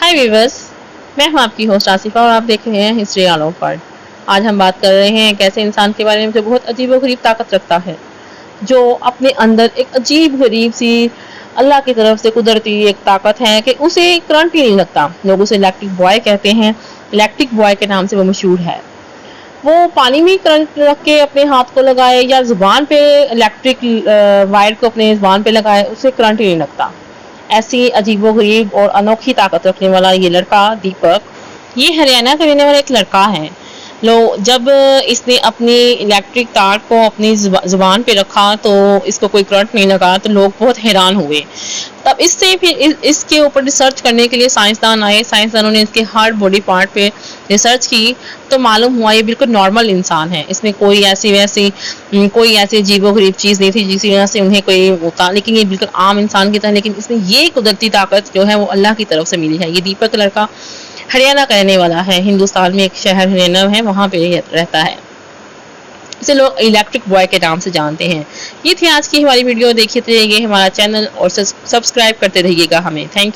हाय viewers, मैं हूं आपकी होस्ट आसिफा और आप देख रहे हैं हिस्ट्री आलोक पर। आज हम बात कर रहे हैं एक ऐसे इंसान के बारे में जो बहुत अजीबोगरीब ताकत रखता है, जो अपने अंदर एक अजीब गरीब सी अल्लाह की तरफ से कुदरती एक ताकत है कि उसे करंट ही नहीं लगता। लोग उसे इलेक्ट्रिक बॉय कहते हैं। इलेक्ट्रिक बॉय के नाम से वो मशहूर है। वो पानी में करंट रख के अपने हाथ को लगाए या जुबान पे इलेक्ट्रिक वायर को अपने जुबान पे लगाए, उसे करंट ही नहीं लगता। ऐसी अजीबोगरीब और अनोखी ताकत रखने वाला ये लड़का दीपक, ये हरियाणा का रहने वाला एक लड़का है। जब इसने अपनी इलेक्ट्रिक तार को अपनी जुबान पे रखा तो इसको कोई करंट नहीं लगा, तो लोग बहुत हैरान हुए। तब इससे फिर इसके ऊपर रिसर्च करने के लिए साइंसदान आए। साइंसदानों ने इसके हर बॉडी पार्ट पे रिसर्च की तो मालूम हुआ ये बिल्कुल नॉर्मल इंसान है। इसमें कोई कोई ऐसी अजीबोगरीब चीज़ नहीं थी जिसकी वजह से उन्हें कोई होता, लेकिन ये बिल्कुल आम इंसान की तरह, लेकिन इसमें ये कुदरती ताकत जो है वो अल्लाह की तरफ से मिली है। ये दीपक लड़का हरियाणा का रहने वाला है। हिंदुस्तान में एक शहर हरियाणा है, वहाँ पे रहता है। इसे लोग इलेक्ट्रिक बॉय के नाम से जानते हैं। ये थी आज की हमारी वीडियो। देखते रहिए हमारा चैनल और सब्सक्राइब करते रहिएगा हमें। Thank you.